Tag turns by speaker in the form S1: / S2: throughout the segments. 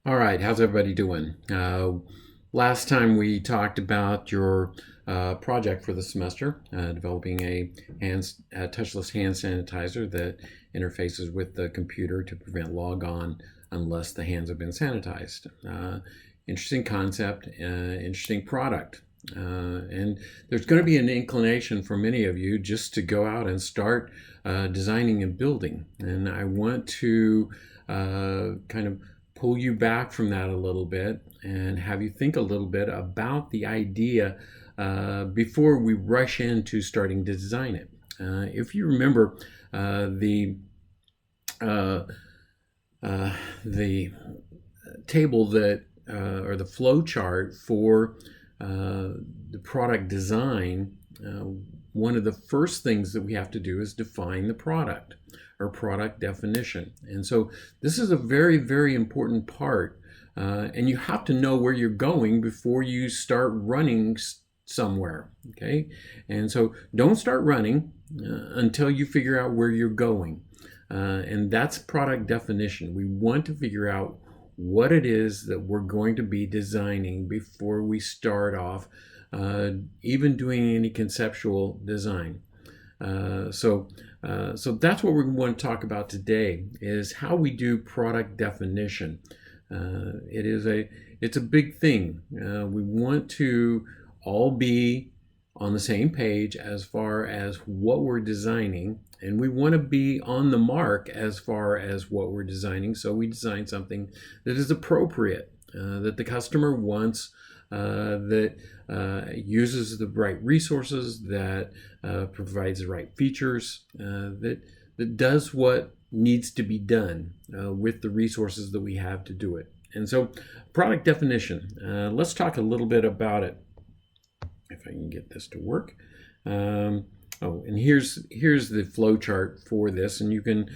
S1: All right, how's everybody doing? Last time we talked about your project for the semester, developing a touchless hand sanitizer that interfaces with the computer to prevent log-on unless the hands have been sanitized. Interesting concept, interesting product. And there's going to be an inclination for many of you just to go out and start designing and building. And I want to kind of pull you back from that a little bit and have you think a little bit about the idea before we rush into starting to design it. If you remember the uh, the table that or the flow chart for the product design, one of the first things that we have to do is define the product or product definition. And so this is a very, very important part. And you have to know where you're going before you start running somewhere. Okay. And so don't start running until you figure out where you're going. And that's product definition. We want to figure out what it is that we're going to be designing before we start off even doing any conceptual design. So that's what we want to talk about today is how we do product definition. It's a big thing. We want to all be on the same page as far as what we're designing, and we want to be on the mark as far as what we're designing. So we design something that is appropriate, that the customer wants, that uses the right resources, that provides the right features, that does what needs to be done with the resources that we have to do it. And so, product definition. Let's talk a little bit about it. If I can get this to work. And here's the flow chart for this, and you can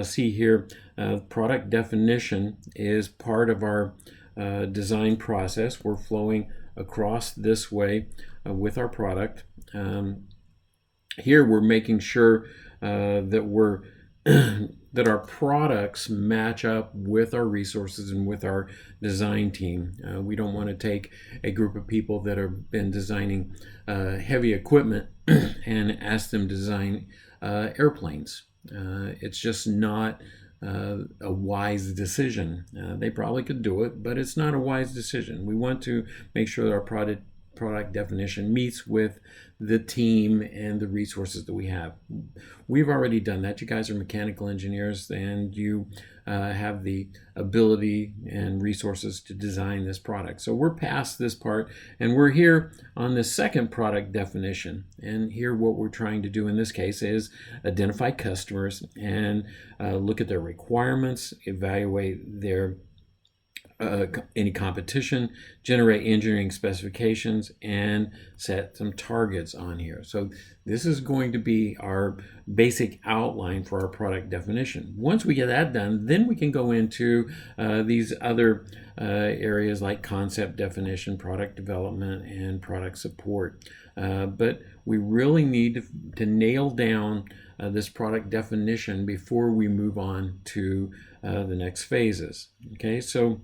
S1: see here product definition is part of our design process. We're flowing across this way with our product. Here we're making sure that we're that our products match up with our resources and with our design team. We don't want to take a group of people that have been designing heavy equipment and ask them to design airplanes. It's just not a wise decision. They probably could do it, but it's not a wise decision. We want to make sure that our product definition meets with the team and the resources that we have. We've already done that. You guys are mechanical engineers and you have the ability and resources to design this product. So we're past this part and we're here on the second product definition. And here what we're trying to do in this case is identify customers and look at their requirements, evaluate their any competition, generate engineering specifications, and set some targets on here. So this is going to be our basic outline for our product definition. Once we get that done, then we can go into these other areas like concept definition, product development, and product support. But we really need to nail down this product definition before we move on to the next phases. Okay, so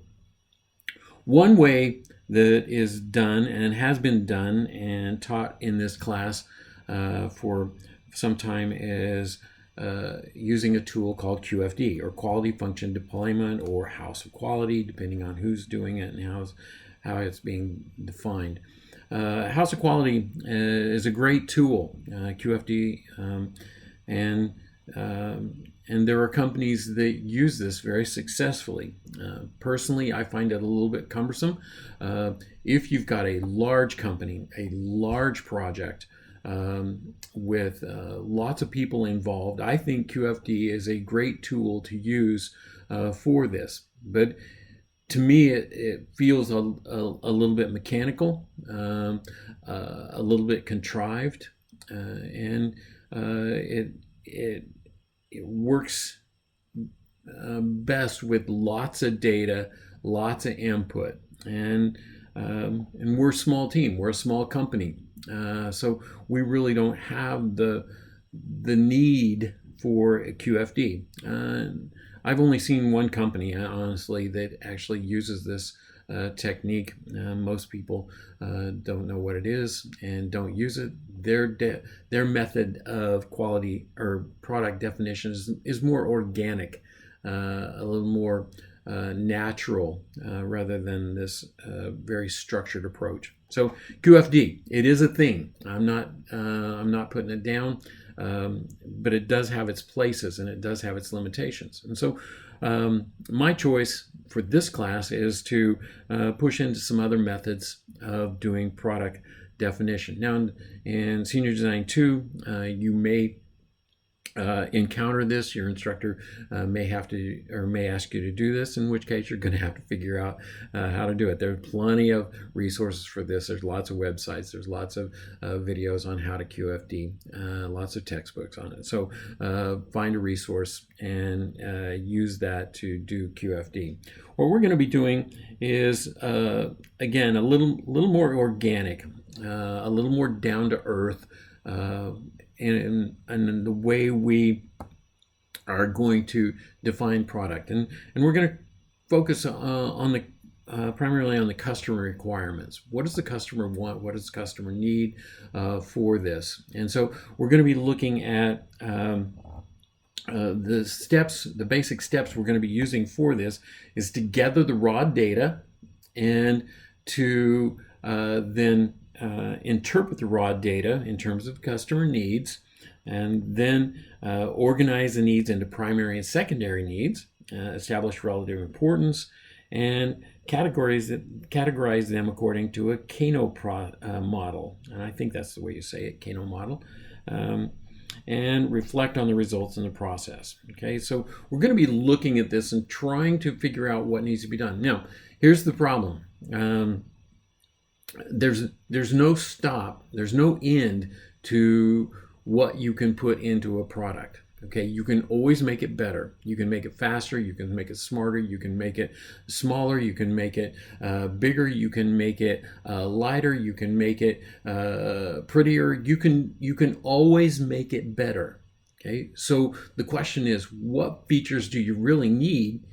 S1: one way that is done and has been done and taught in this class for some time is using a tool called QFD, or Quality Function Deployment, or House of Quality, depending on who's doing it and how it's being defined. House of Quality is a great tool, QFD, and there are companies that use this very successfully. Personally, I find it a little bit cumbersome. If you've got a large company, a large project with lots of people involved, I think QFD is a great tool to use for this. But to me, it feels a little bit mechanical, a little bit contrived, and it works best with lots of data, lots of input, and we're a small team, we're a small company, so we really don't have the need for a QFD. I've only seen one company, honestly, that actually uses this technique. Most people don't know what it is and don't use it. Their method of quality or product definition is more organic, a little more natural rather than this very structured approach. So QFD, it is a thing. I'm not putting it down, but it does have its places and it does have its limitations. And so my choice for this class is to push into some other methods of doing product definition. Now, in Senior Design 2, you may encounter this. Your instructor may have to or may ask you to do this, in which case you're going to have to figure out how to do it. There are plenty of resources for this. There's lots of websites. There's lots of videos on how to QFD, lots of textbooks on it. So find a resource and use that to do QFD. What we're going to be doing is, again, a little more organic, a little more down to earth, and the way we are going to define product, and we're going to focus on the primarily on the customer requirements. What does the customer want? What does the customer need for this? And so we're going to be looking at the steps, the basic steps we're going to be using for this is to gather the raw data and to then interpret the raw data in terms of customer needs, and then organize the needs into primary and secondary needs, establish relative importance, and categorize them according to a Kano model. And I think that's the way you say it, Kano model. And reflect on the results in the process. Okay, so we're going to be looking at this and trying to figure out what needs to be done. Now, here's the problem. There's no stop, there's no end to what you can put into a product. Okay, you can always make it better. You can make it faster, you can make it smarter, you can make it smaller, you can make it bigger, you can make it lighter, you can make it prettier. You can always make it better. Okay, so the question is, what features do you really need?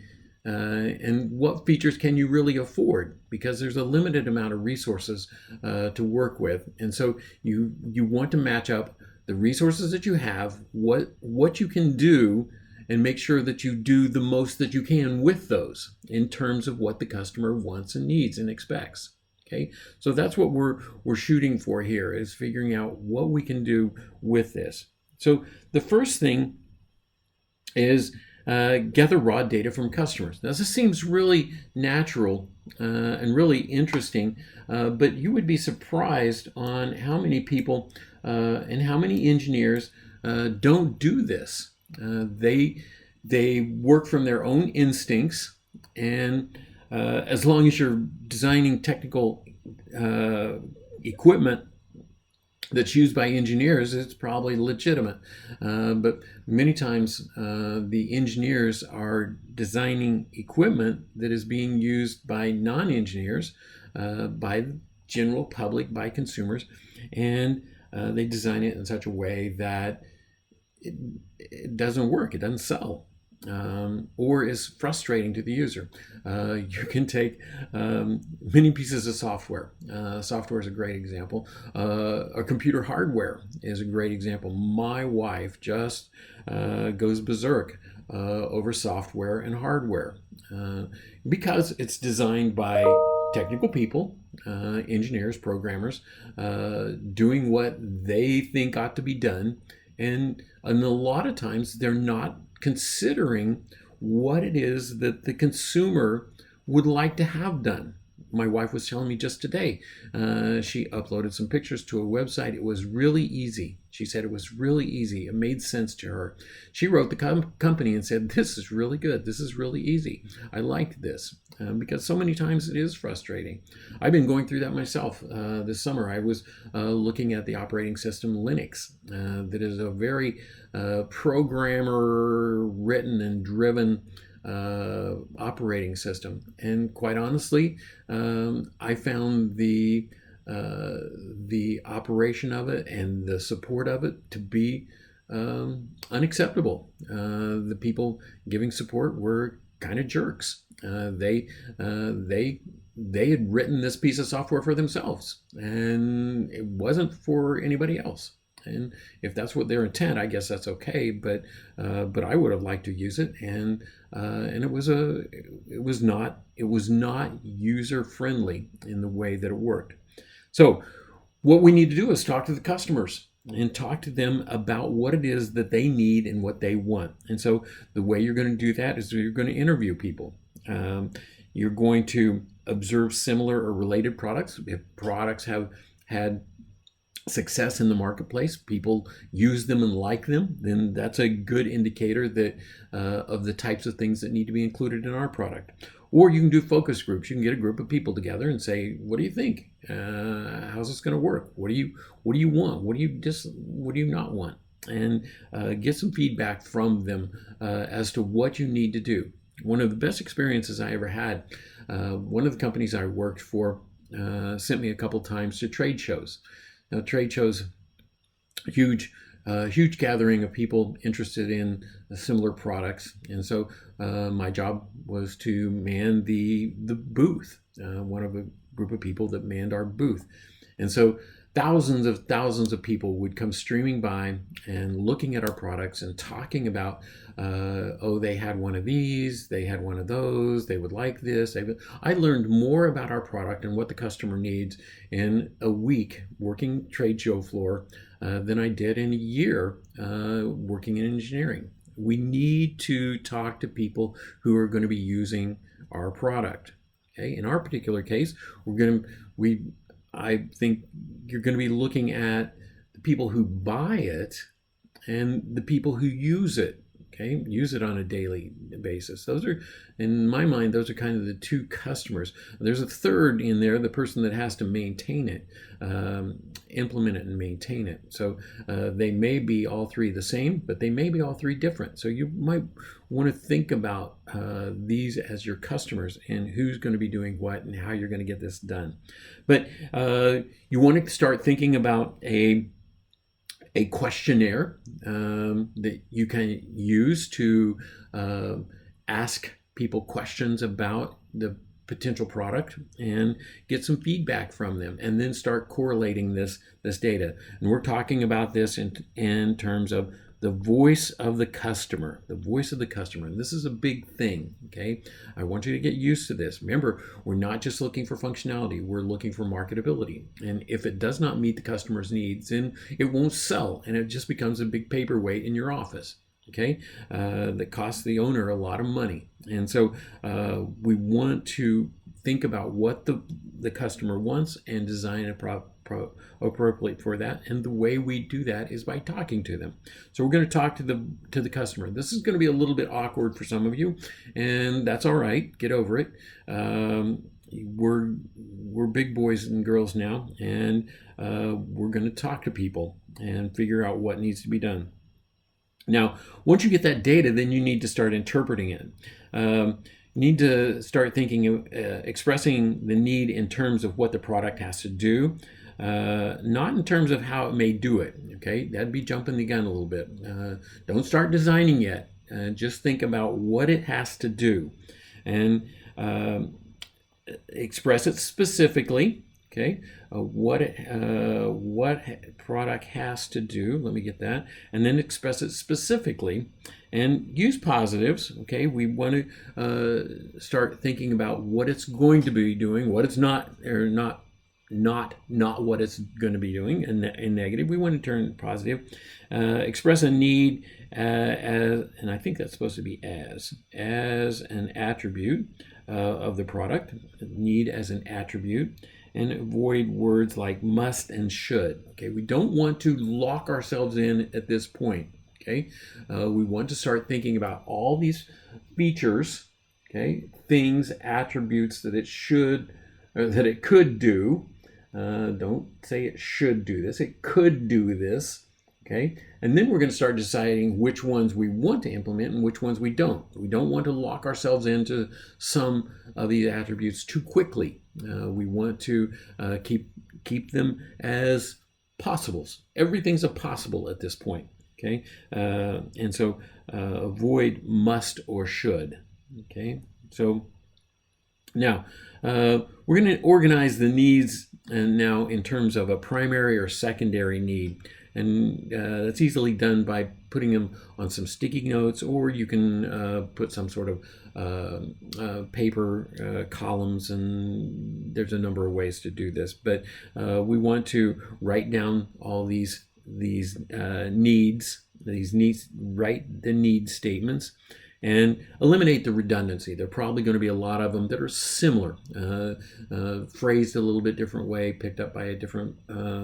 S1: And what features can you really afford? Because there's a limited amount of resources to work with, and so you want to match up the resources that you have, what you can do, and make sure that you do the most that you can with those in terms of what the customer wants and needs and expects. Okay, so that's what we're shooting for here, is figuring out what we can do with this. So the first thing is gather raw data from customers. Now, this seems really natural and really interesting, but you would be surprised on how many people and how many engineers don't do this. They work from their own instincts, and as long as you're designing technical equipment that's used by engineers, it's probably legitimate. But many times the engineers are designing equipment that is being used by non-engineers, by the general public, by consumers, and they design it in such a way that it doesn't work, it doesn't sell. Or is frustrating to the user. You can take many pieces of software. Software is a great example. Or computer hardware is a great example. My wife just goes berserk over software and hardware because it's designed by technical people, engineers, programmers, doing what they think ought to be done. And a lot of times they're not considering what it is that the consumer would like to have done. My wife was telling me just today, she uploaded some pictures to a website. It was really easy. She said it was really easy. It made sense to her. She wrote the company and said, this is really good. This is really easy. I liked this because so many times it is frustrating. I've been going through that myself this summer. I was looking at the operating system Linux that is a very programmer written and driven operating system, and quite honestly, I found the operation of it and the support of it to be unacceptable. The people giving support were kind of jerks. They had written this piece of software for themselves, and it wasn't for anybody else. And if that's what their intent, I guess that's okay. But I would have liked to use it, and it was not user friendly in the way that it worked. So what we need to do is talk to the customers and talk to them about what it is that they need and what they want. And so the way you're going to do that is you're going to interview people. You're going to observe similar or related products. If products have had success in the marketplace, people use them and like them, then that's a good indicator that of the types of things that need to be included in our product. Or you can do focus groups. You can get a group of people together and say, "What do you think? How's this going to work? What do you want? What do you not want?" And get some feedback from them as to what you need to do. One of the best experiences I ever had, one of the companies I worked for sent me a couple times to trade shows. Now, trade shows, huge gathering of people interested in similar products, and so my job was to man the booth, one of a group of people that manned our booth. And so thousands of people would come streaming by and looking at our products and talking about, oh, they had one of these, they had one of those, they would like this. I learned more about our product and what the customer needs in a week working trade show floor than I did in a year working in engineering. We need to talk to people who are going to be using our product. Okay, in our particular case, I think you're going to be looking at the people who buy it and the people who use it. Okay, use it on a daily basis. Those are, in my mind, those are kind of the two customers. There's a third in there, the person that has to maintain it, implement it and maintain it. So they may be all three the same, but they may be all three different. So you might want to think about these as your customers and who's going to be doing what and how you're going to get this done. But you want to start thinking about a questionnaire that you can use to ask people questions about the potential product and get some feedback from them, and then start correlating this data. And we're talking about this in terms of the voice of the customer, And this is a big thing, okay? I want you to get used to this. Remember, we're not just looking for functionality, we're looking for marketability. And if it does not meet the customer's needs, then it won't sell, and it just becomes a big paperweight in your office, okay? That costs the owner a lot of money. And so we want to think about what the customer wants and design a appropriately for that. And the way we do that is by talking to them. So we're going to talk to the customer. This is going to be a little bit awkward for some of you, and that's all right. Get over it. We're big boys and girls now, and we're going to talk to people and figure out what needs to be done. Now, once you get that data, then you need to start interpreting it. You need to start thinking of expressing the need in terms of what the product has to do, not in terms of how it may do it. Okay, that'd be jumping the gun a little bit. Don't start designing yet. Just think about what it has to do, and express it specifically. Okay, what product has to do. Let me get that, and then express it specifically, and use positives. Okay, we want to start thinking about what it's going to be doing, what it's not, or not what it's going to be doing. And in negative, we want to turn positive. Express a need as, and I think that's supposed to be as an attribute of the product. Need as an attribute. And avoid words like must and should. Okay, we don't want to lock ourselves in at this point. Okay, we want to start thinking about all these features, okay, things, attributes that it should, or that it could do. Don't say it should do this. It could do this. Okay, and then we're going to start deciding which ones we want to implement and which ones we don't. We don't want to lock ourselves into some of these attributes too quickly. We want to keep them as possibles. Everything's a possible at this point. Okay, and so avoid must or should. Okay, so now we're going to organize the needs and now in terms of a primary or secondary need, and that's easily done by putting them on some sticky notes, or you can put some sort of paper columns, and there's a number of ways to do this, but we want to write down all these needs, write the need statements and eliminate the redundancy. There are probably going to be a lot of them that are similar, phrased a little bit different way, picked up by a different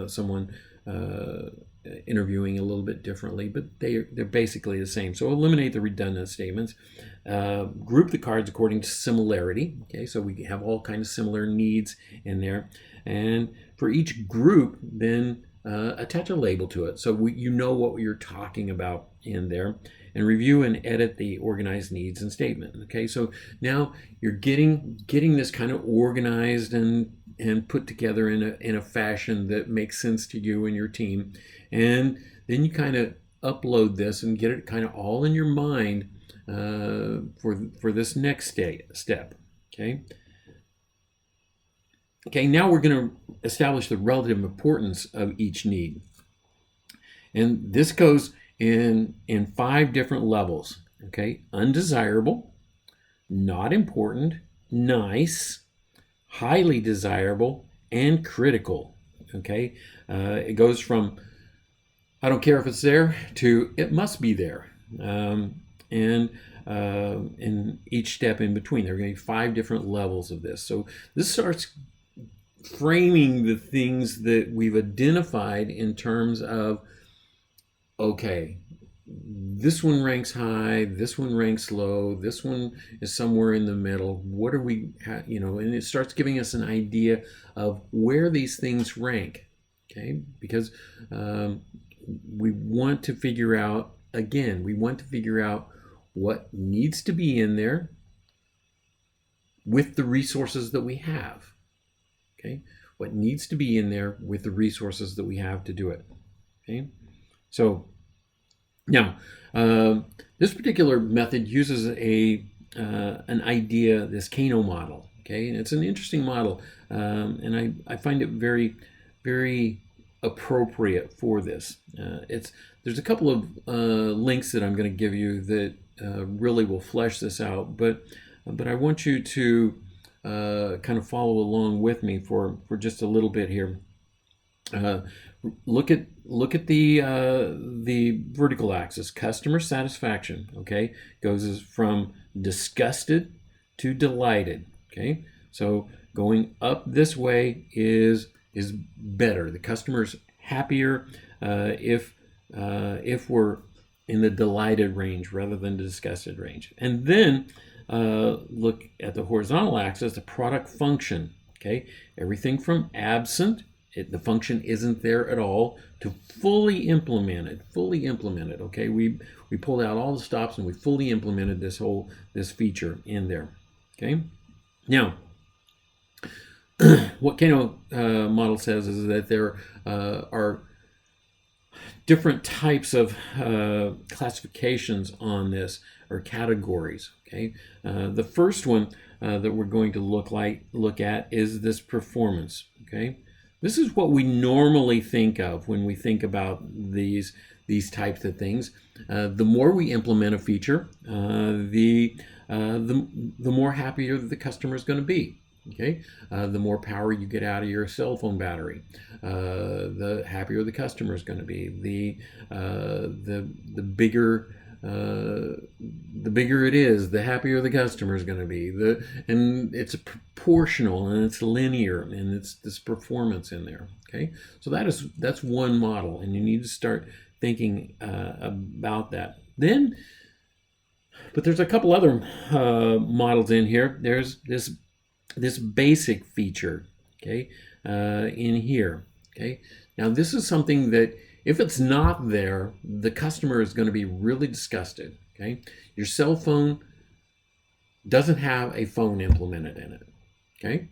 S1: someone interviewing a little bit differently, but they're basically the same. So eliminate the redundant statements. Group the cards according to similarity. Okay, so we have all kinds of similar needs in there, and for each group, then attach a label to it so you know what you're talking about in there, and review and edit the organized needs and statement. Okay, so now you're getting this kind of organized and put together in a fashion that makes sense to you and your team, and then you kind of upload this and get it kind of all in your mind for this next step. Okay, now we're going to establish the relative importance of each need. And this goes in 5 different levels. Okay, undesirable, not important, nice, highly desirable, and critical. Okay, it goes from I don't care if it's there to it must be there. And in each step in between, there are going to be 5 different levels of this. So this starts framing the things that we've identified in terms of, okay, this one ranks high, this one ranks low, this one is somewhere in the middle. What are we, and it starts giving us an idea of where these things rank, okay? Because we want to figure out, what needs to be in there with the resources that we have. Okay, what needs to be in there with the resources that we have to do it. Okay, so now this particular method uses an idea, this Kano model. Okay, and it's an interesting model, and I find it very, very appropriate for this. There's a couple of links that I'm going to give you that really will flesh this out, but I want you to kind of follow along with me for just a little bit here. Look at the vertical axis, customer satisfaction. Okay, goes from disgusted to delighted. Okay, so going up this way is better. The customer's happier if we're in the delighted range rather than the disgusted range. And then look at the horizontal axis, the product function. Okay, everything from absent, the function isn't there at all, to fully implemented. Okay, we pulled out all the stops and we fully implemented this feature in there. Okay, now what Kano model says is that there are different types of classifications on this, or categories. Okay, the first one that we're going to look at is this performance. Okay, this is what we normally think of when we think about these types of things. The more we implement a feature, the more happier the customer is going to be. Okay, the more power you get out of your cell phone battery, the happier the customer is going to be. The bigger it is, the happier the customer is going to be. And it's proportional and it's linear, and it's this performance in there. Okay, so that's one model, and you need to start thinking about that. But there's a couple other models in here. There's this basic feature, okay, in here. Okay, now this is something that if it's not there, the customer is going to be really disgusted. Okay, your cell phone doesn't have a phone implemented in it. Okay,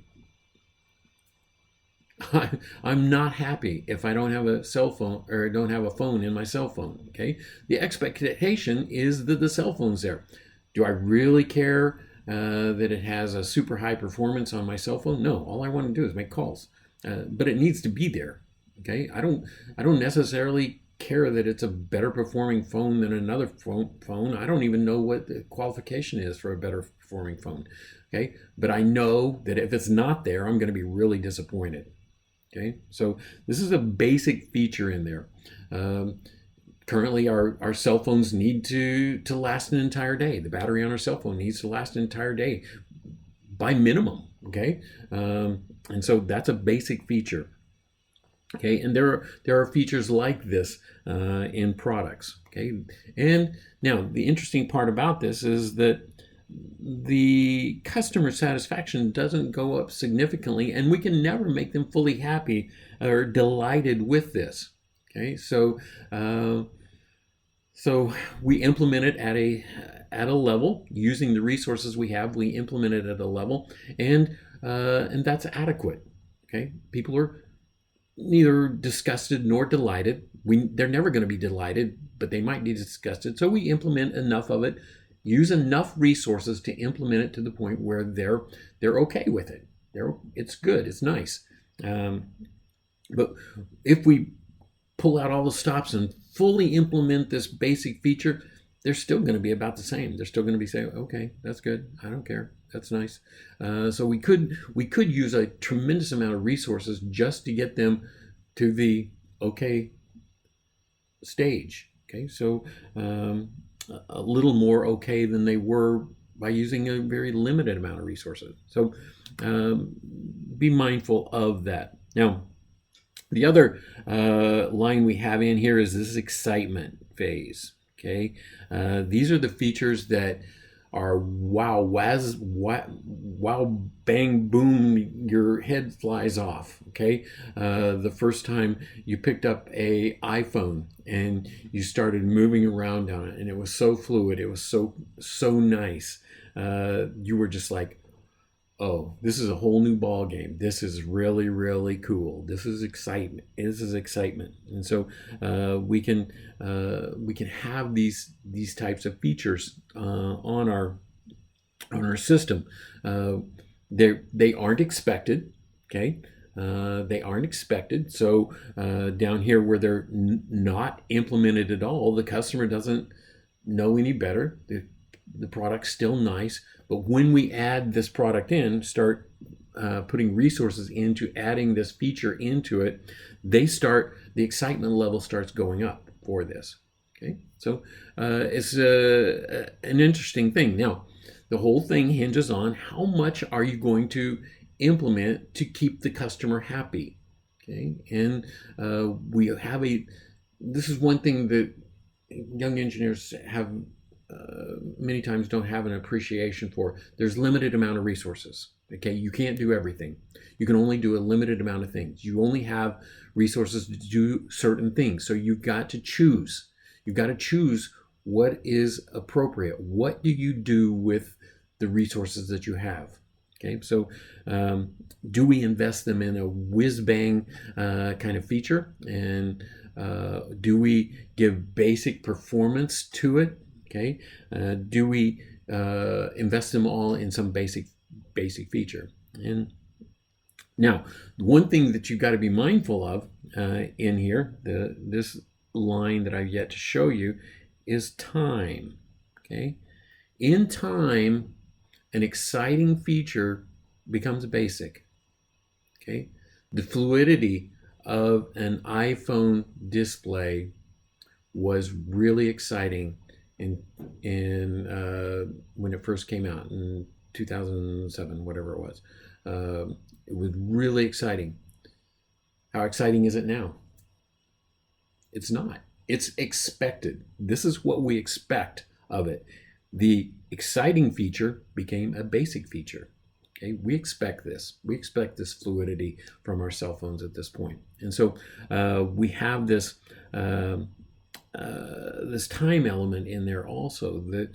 S1: I'm not happy if I don't have a cell phone or don't have a phone in my cell phone. Okay, the expectation is that the cell phone's there. Do I really care that it has a super high performance on my cell phone? No, all I want to do is make calls, but it needs to be there. Okay, I don't necessarily care that it's a better performing phone than another phone. I don't even know what the qualification is for a better performing phone. Okay, but I know that if it's not there, I'm going to be really disappointed. Okay, so this is a basic feature in there. Currently, our cell phones need to last an entire day. The battery on our cell phone needs to last an entire day by minimum. Okay, and so that's a basic feature. Okay, and there are features like this in products. Okay, and now the interesting part about this is that the customer satisfaction doesn't go up significantly, and we can never make them fully happy or delighted with this. Okay, so we implement it at a level using the resources we have. We implement it at a level, and that's adequate. Okay, people are neither disgusted nor delighted. They're never going to be delighted, but they might be disgusted. So we implement enough of it, use enough resources to implement it to the point where they're okay with it. It's good. It's nice. But if we pull out all the stops and fully implement this basic feature, they're still going to be about the same. They're still going to be saying, "Okay, that's good. I don't care. That's nice." So we could use a tremendous amount of resources just to get them to the okay stage. Okay, so a little more okay than they were by using a very limited amount of resources. So be mindful of that. Now, the other line we have in here is this excitement phase. Okay, these are the features that are wow, bang, boom, your head flies off. Okay, the first time you picked up a iPhone and you started moving around on it, and it was so fluid, it was so nice. You were just like, oh, this is a whole new ball game. This is really, really cool. This is excitement. And so we can have these types of features on our system. They aren't expected. Okay. They aren't expected. So down here where they're not implemented at all, the customer doesn't know any better. The product's still nice, but when we add this product in, start putting resources into adding this feature into it, the excitement level starts going up for this. Okay, so it's an interesting thing. Now, the whole thing hinges on how much are you going to implement to keep the customer happy. Okay, and this is one thing that young engineers have many times don't have an appreciation for. There's limited amount of resources. Okay, you can't do everything. You can only do a limited amount of things. You only have resources to do certain things. So you've got to choose. You've got to choose what is appropriate. What do you do with the resources that you have? Okay, so do we invest them in a whiz-bang kind of feature? And do we give basic performance to it? Okay, do we invest them all in some basic feature? And now, one thing that you've got to be mindful of in here, this line that I've yet to show you, is time. Okay, in time, an exciting feature becomes basic. Okay, the fluidity of an iPhone display was really exciting in when it first came out in 2007, whatever it was. It was really exciting. How exciting is it now? It's not. It's expected. This is what we expect of it. The exciting feature became a basic feature. Okay, we expect this. We expect this fluidity from our cell phones at this point. And so we have this this time element in there also, that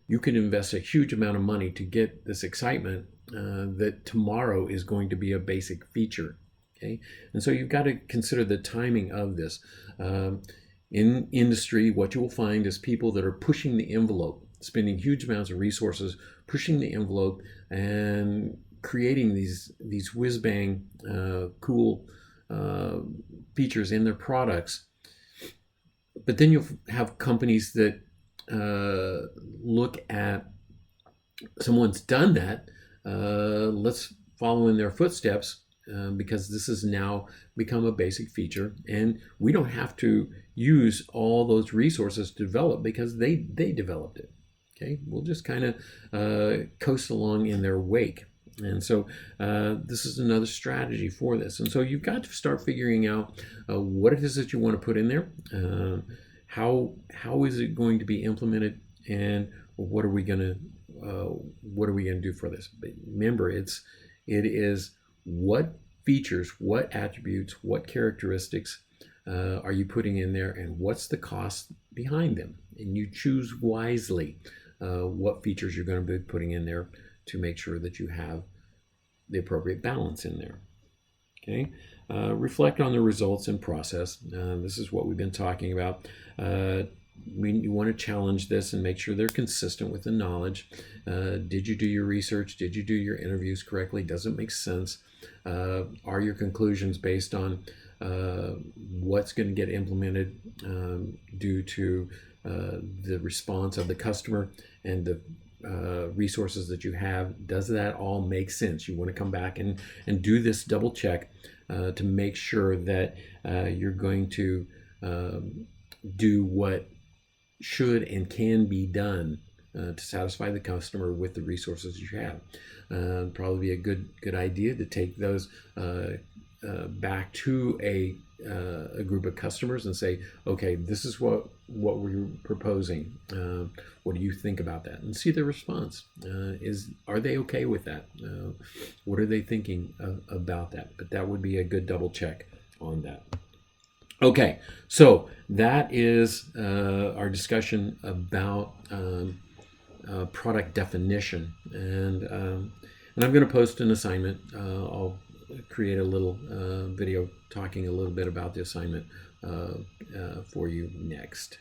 S1: you can invest a huge amount of money to get this excitement that tomorrow is going to be a basic feature. Okay, and so you've got to consider the timing of this. In industry, what you will find is people that are pushing the envelope, spending huge amounts of resources, pushing the envelope, and creating these whiz bang cool features in their products. But then you'll have companies that look at someone's done that. Let's follow in their footsteps because this has now become a basic feature, and we don't have to use all those resources to develop because they developed it. Okay, we'll just kind of coast along in their wake. And so this is another strategy for this. And so you've got to start figuring out what it is that you want to put in there. How is it going to be implemented, and what are we going to do for this? But remember, it is what features, what attributes, what characteristics are you putting in there, and what's the cost behind them? And you choose wisely what features you're going to be putting in there to make sure that you have the appropriate balance in there. Okay, reflect on the results and process. This is what we've been talking about. You want to challenge this and make sure they're consistent with the knowledge. Did you do your research? Did you do your interviews correctly? Does it make sense? Are your conclusions based on what's going to get implemented due to the response of the customer and the resources that you have? Does that all make sense? You want to come back and do this double check to make sure that you're going to do what should and can be done to satisfy the customer with the resources you have. Probably be a good idea to take those back to a group of customers and say, okay, this is what we're proposing. What do you think about that? And see their response. Are they okay with that? What are they thinking about that? But that would be a good double check on that. Okay, so that is our discussion about product definition, and I'm going to post an assignment. I'll create a little video talking a little bit about the assignment for you next.